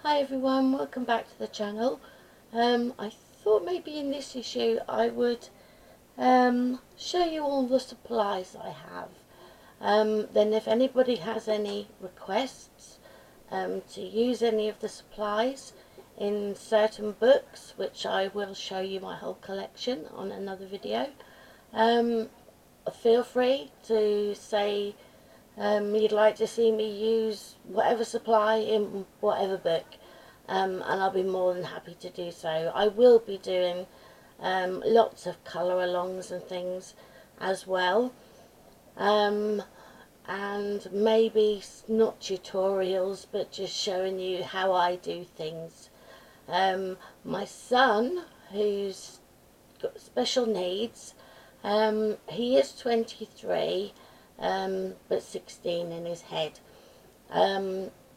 Hi everyone, welcome back to the channel. I thought maybe in this issue I would show you all the supplies I have. Then if anybody has any requests to use any of the supplies in certain books, which I will show you my whole collection on another video, feel free to say you'd like to see me use whatever supply in whatever book, and I'll be more than happy to do so. I will be doing lots of colour alongs and things as well, and maybe not tutorials but just showing you how I do things. My son, who's got special needs, he is 23 but 16 in his head.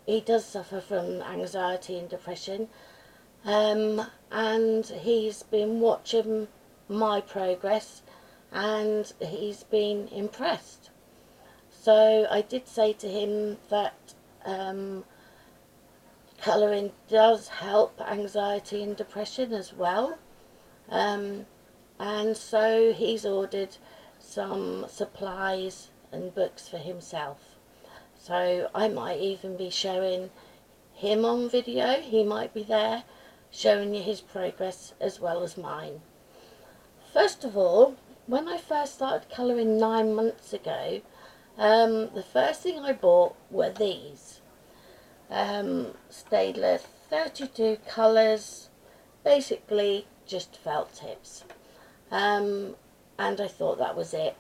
He does suffer from anxiety and depression, and he's been watching my progress and he's been impressed. So I did say to him that colouring does help anxiety and depression as well, and so he's ordered some supplies and books for himself. So I might even be showing him on video. He might be there showing you his progress as well as mine. First of all, when I first started colouring 9 months ago, the first thing I bought were these. Staedtler 32 colours, basically just felt tips. And I thought that was it.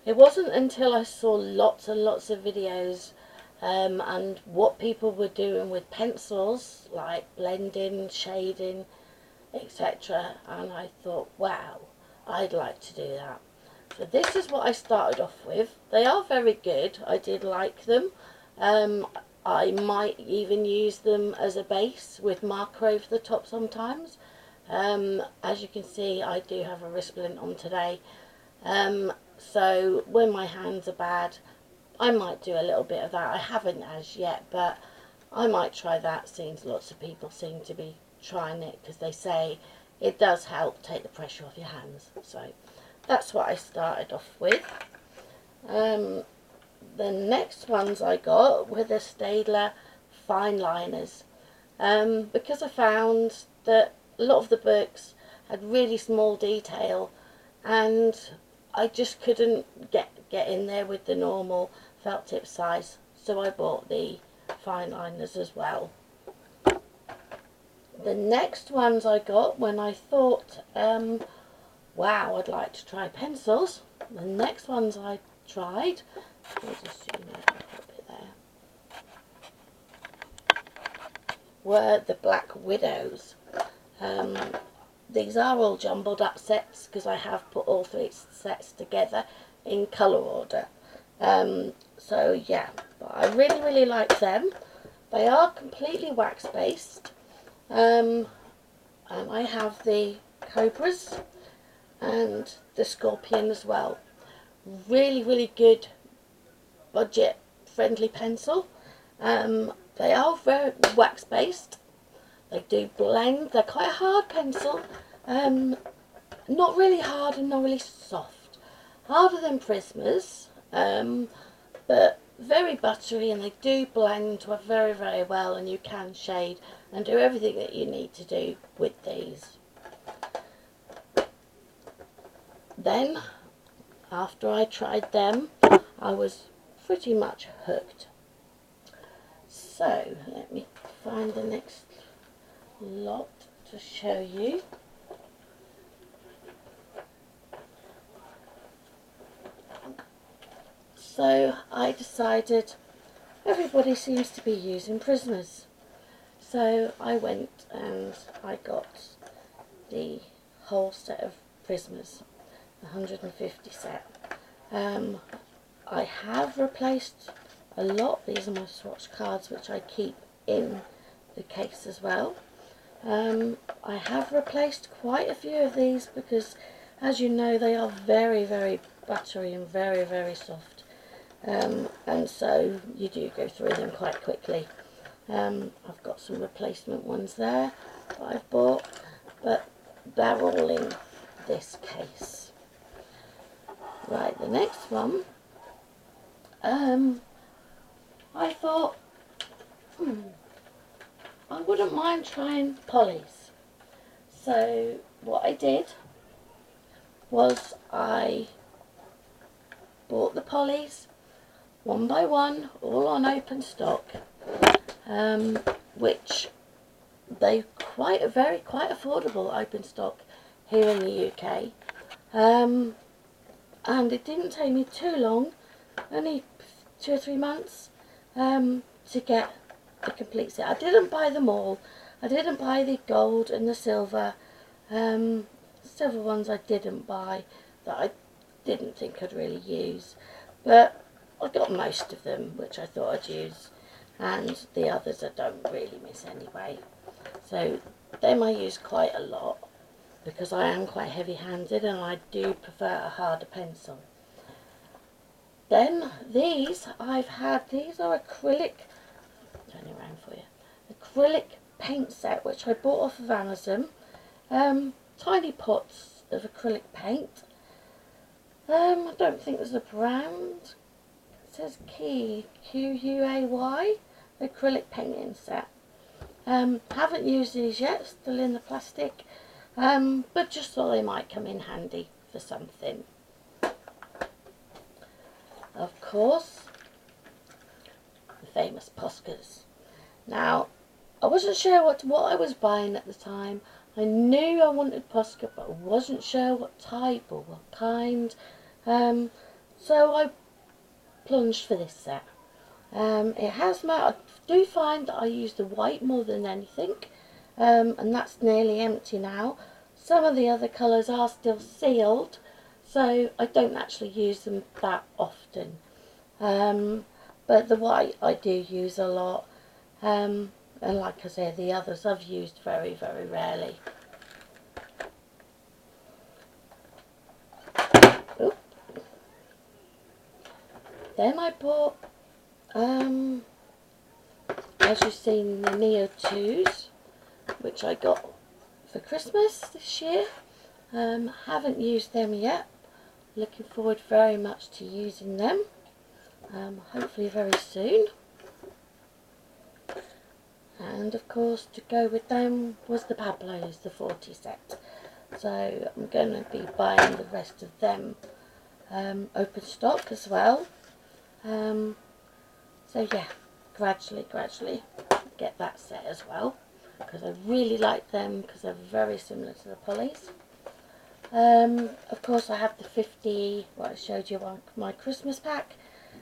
It wasn't until I saw lots and lots of videos and what people were doing with pencils, like blending, shading, etc. And I thought, wow, I'd like to do that. So this is what I started off with. They are very good. I did like them. I might even use them as a base with marker over the top sometimes. As you can see, I do have a wrist splint on today. So when my hands are bad, I might do a little bit of that. I haven't as yet, but I might try that, since lots of people seem to be trying it because they say it does help take the pressure off your hands. So that's what I started off with. The next ones I got were the Staedtler fine liners, because I found that a lot of the books had really small detail and I just couldn't get in there with the normal felt tip size, so I bought the fine liners as well. The next ones I got when I thought, wow, I'd like to try pencils. The next ones I tried, I'll just zoom out a little bit there, were the Black Widows. These are all jumbled up sets because I have put all 3 sets together in colour order. So yeah, but I really like them. They are completely wax based, and I have the Cobras and the Scorpion as well. Really good budget friendly pencil. They are very wax based. They do blend. They're quite a hard pencil. Not really hard and not really soft. Harder than Prismas, but very buttery, and they do blend very well, and you can shade and do everything that you need to do with these. Then, after I tried them, I was pretty much hooked. So, let me find the next lot to show you. So I decided everybody seems to be using Prismas, so I went and I got the whole set of Prismas, 150 set. I have replaced a lot. These are my swatch cards, which I keep in the case as well. I have replaced quite a few of these because, as you know, they are very buttery and very soft, and so you do go through them quite quickly. I've got some replacement ones there that I've bought, but they're all in this case. Right, the next one, I thought, I wouldn't mind trying Polly's. So what I did was I bought the Polly's one by one, all on open stock, which they're quite affordable open stock here in the UK. And it didn't take me too long, only 2 or 3 months, to get the complete set. I didn't buy them all. I didn't buy the gold and the silver. Several ones I didn't buy that I didn't think I'd really use. But I got most of them, which I thought I'd use. And the others I don't really miss anyway. So them I use quite a lot, because I am quite heavy-handed and I do prefer a harder pencil. Then these these are acrylic, turn it around for you, acrylic paint set which I bought off of Amazon. Tiny pots of acrylic paint. I don't think there's a brand. It says Key, Q-U-A-Y, acrylic painting set. Haven't used these yet, still in the plastic, but just thought they might come in handy for something. Of course, the famous Poscas. Now, I wasn't sure what I was buying at the time. I knew I wanted Posca, but I wasn't sure what type or what kind. So I plunged for this set. It has I do find that I use the white more than anything, and that's nearly empty now. Some of the other colours are still sealed, so I don't actually use them that often. But the white I do use a lot, and like I say, the others I've used very, very rarely. Oop. Then I bought, as you've seen, the Neo 2s, which I got for Christmas this year. Haven't used them yet. Looking forward very much to using them. Hopefully very soon. And of course, to go with them was the Pablos, the 40 set. So I'm going to be buying the rest of them open stock as well. So yeah, gradually get that set as well, because I really like them because they're very similar to the Polly's. Of course I have the 50, what I showed you on my Christmas pack,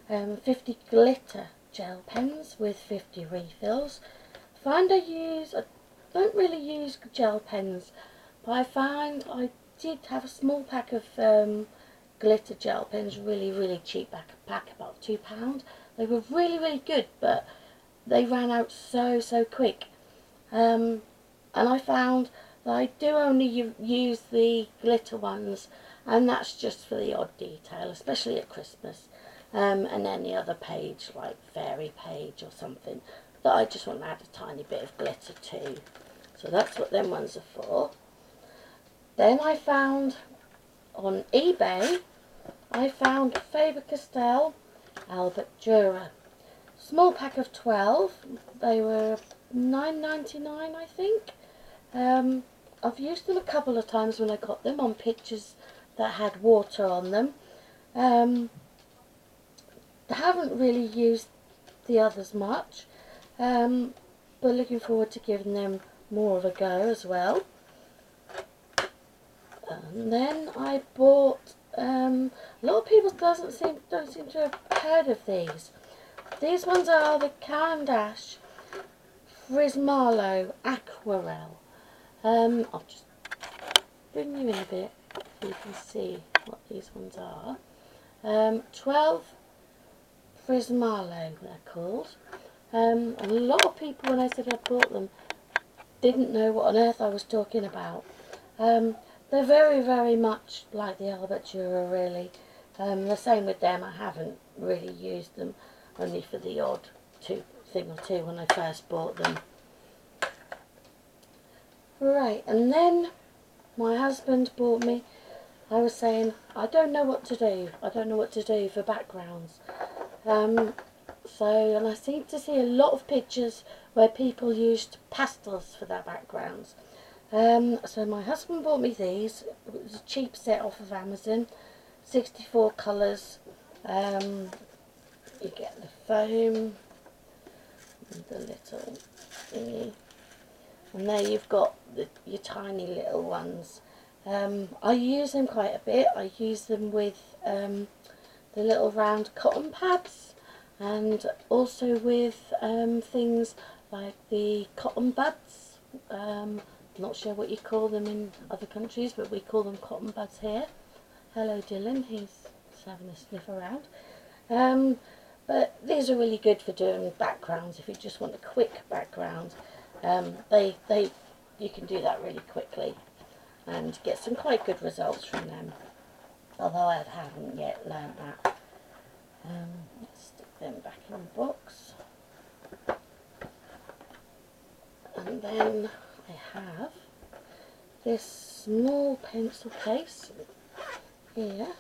50 glitter gel pens with 50 refills. I don't really use gel pens, but I found I did have a small pack of glitter gel pens, really cheap pack, about £2. They were really good, but they ran out so quick. And I found that I do only use the glitter ones, and that's just for the odd detail, especially at Christmas, and any other page, like fairy page or something, that I just want to add a tiny bit of glitter to. So that's what them ones are for. Then I found on eBay, I found Faber-Castell Albert Dürer. Small pack of 12. They were £9.99, I think. I've used them a couple of times when I got them on pictures that had water on them. I haven't really used the others much, but looking forward to giving them more of a go as well. And then I bought, a lot of people don't seem to have heard of these. These ones are the Caran d'Ache Prismalo Aquarelle. I'll just bring you in a bit so you can see what these ones are. 12 Prismalo they're called. And a lot of people, when I said I bought them, didn't know what on earth I was talking about. They're very much like the Albert Dürer, really. The same with them. I haven't really used them, only for the odd thing or two when I first bought them. Right, and then my husband bought me, I was saying, I don't know what to do. I don't know what to do for backgrounds. And I seem to see a lot of pictures where people used pastels for their backgrounds. So my husband bought me these. It was a cheap set off of Amazon, 64 colours. You get the foam, and the little thingy, and there you've got your tiny little ones. I use them quite a bit. I use them with the little round cotton pads, and also with things like the cotton buds. Not sure what you call them in other countries, but we call them cotton buds here. Hello Dylan, he's having a sniff around. But these are really good for doing backgrounds if you just want a quick background. You can do that really quickly and get some quite good results from them, although I haven't yet learned that. Let's stick them back in the box, and then I have this small pencil case here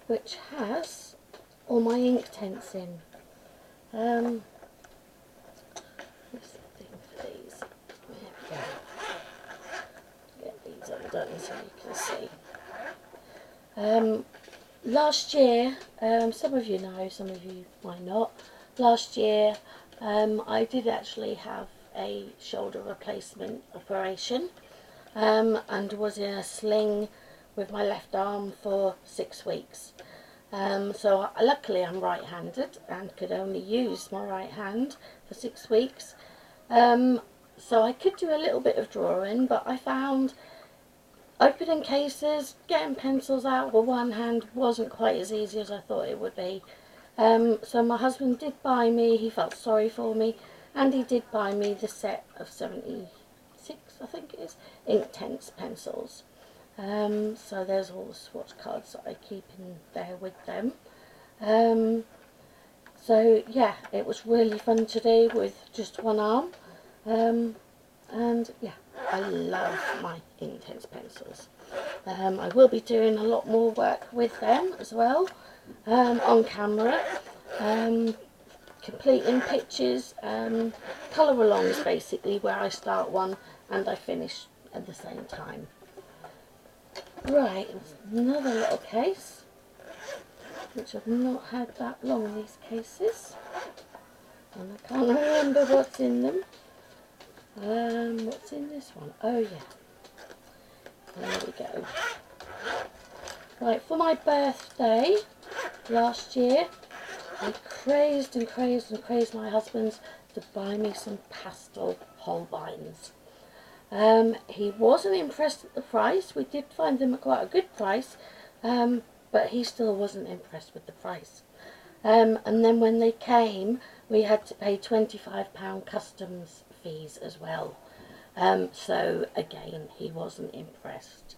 which has all my Inktense in. Where's the thing for these? There we go. Get these all done so you can see. Last year, some of you know, some of you might not. Last year, I did actually have a shoulder replacement operation, and was in a sling with my left arm for 6 weeks. So luckily I'm right-handed and could only use my right hand for 6 weeks. So I could do a little bit of drawing, but I found opening cases, getting pencils out with one hand wasn't quite as easy as I thought it would be. So my husband did buy me, he felt sorry for me, and he did buy me the set of 76, I think it is, Inktense pencils. So there's all the swatch cards that I keep in there with them. So yeah, it was really fun to do with just one arm. And yeah, I love my Inktense pencils. I will be doing a lot more work with them as well, on camera, completing pictures, colour alongs basically, where I start one and I finish at the same time. Right, another little case, which I've not had that long, these cases, and I can't remember what's in them. What's in this one? Oh yeah, there we go. Right, for my birthday last year, I crazed my husband to buy me some pastel Holbeins. He wasn't impressed at the price. We did find them at quite a good price, but he still wasn't impressed with the price. And then when they came, we had to pay £25 customs fees as well. So again, he wasn't impressed.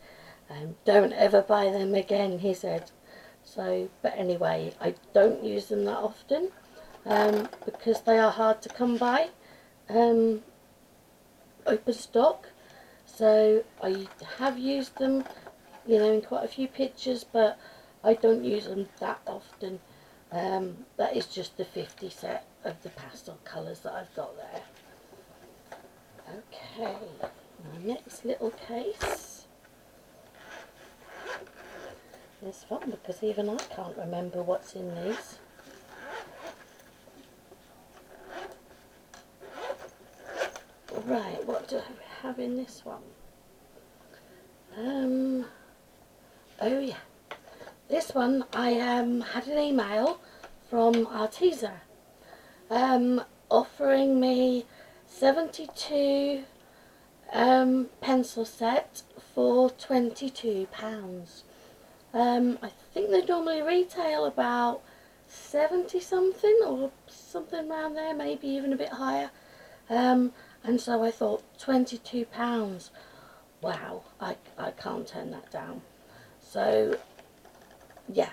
Don't ever buy them again, he said. So, but anyway, I don't use them that often, because they are hard to come by. Open stock, so I have used them, you know, in quite a few pictures, but I don't use them that often. That is just the 50 set of the pastel colours that I've got there. Okay, my next little case is fun because even I can't remember what's in these. Right, what do I have in this one? Oh yeah, this one I had an email from Arteza offering me 72 pencil set for £22. I think they normally retail about 70 something or something around there, maybe even a bit higher. And so I thought, £22, wow, I can't turn that down. So, yeah,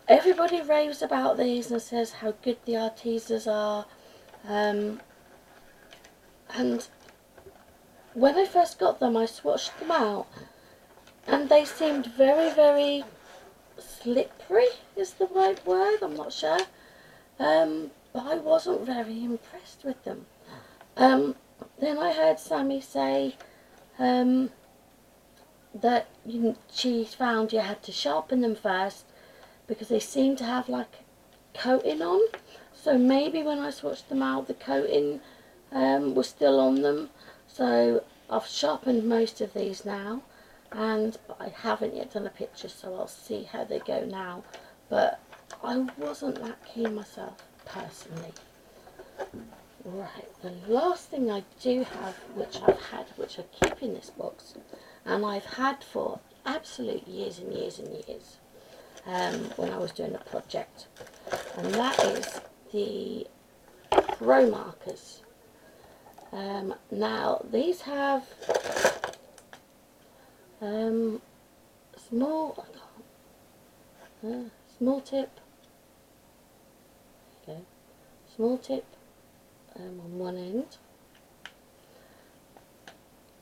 everybody raves about these and says how good the Artezas are. And when I first got them, I swatched them out, and they seemed very, very slippery is the right word, I'm not sure. But I wasn't very impressed with them. Then I heard Sammy say that she found you had to sharpen them first because they seemed to have like coating on. So maybe when I swatched them out, the coating was still on them. So I've sharpened most of these now, and I haven't yet done a picture, so I'll see how they go now. But I wasn't that keen myself, personally. Right, the last thing I do have, which I keep in this box, and I've had for absolute years and years and years, when I was doing a project, and that is the Pro markers. Now these have small tip. Okay, small tip on one end,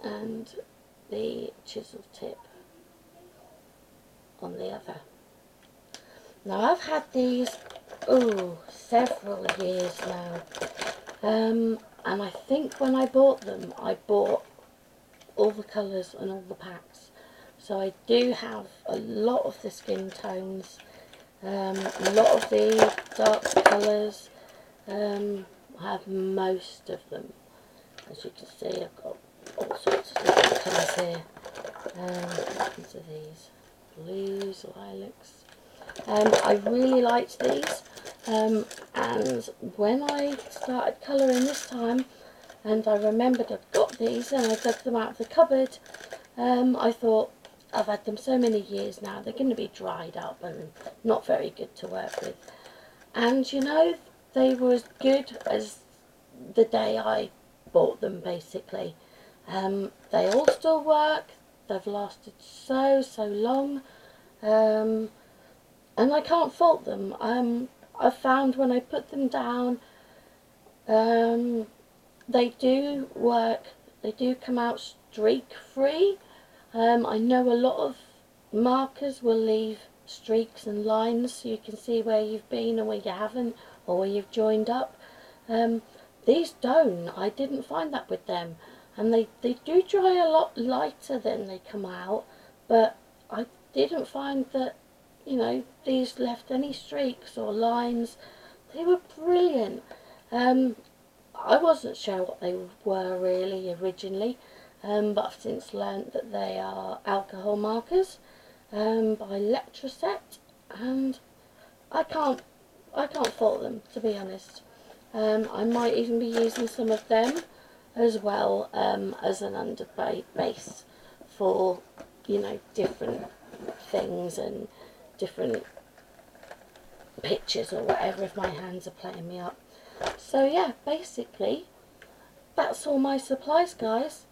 and the chisel tip on the other. Now I've had these several years now, and I think when I bought them, I bought all the colours and all the packs. So I do have a lot of the skin tones, a lot of the dark colours. I have most of them. As you can see, I've got all sorts of different colours here. These are these blues, lilacs. I really liked these, and when I started colouring this time, and I remembered I'd got these and I dug them out of the cupboard, I thought, I've had them so many years now, they're going to be dried up and not very good to work with. And you know, they were as good as the day I bought them, basically. They all still work, they've lasted so long, and I can't fault them. I've found when I put them down, they do work, they do come out streak free. I know a lot of markers will leave streaks and lines so you can see where you've been and where you haven't, or where you've joined up. These don't. I didn't find that with them, and they do dry a lot lighter than they come out, but I didn't find that, you know, these left any streaks or lines. They were brilliant. I wasn't sure what they were really originally, but I've since learnt that they are alcohol markers by Letraset, and I can't fault them, to be honest. I might even be using some of them as well as an underbase for, you know, different things and different pictures or whatever if my hands are playing me up. So yeah, basically that's all my supplies, guys.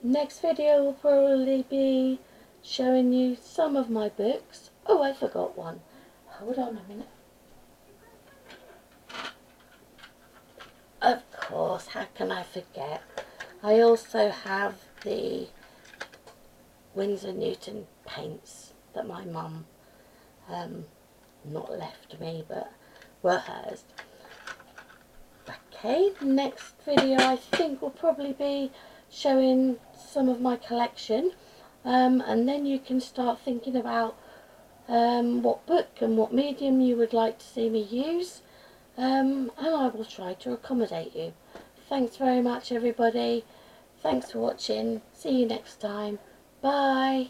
Next video will probably be showing you some of my books. Oh, I forgot one. Hold on a minute. Of course, how can I forget? I also have the Winsor Newton paints that my mum not left me, but were hers. Okay, next video I think will probably be showing some of my collection, and then you can start thinking about what book and what medium you would like to see me use, and I will try to accommodate you. Thanks very much, everybody. Thanks for watching. See you next time. Bye.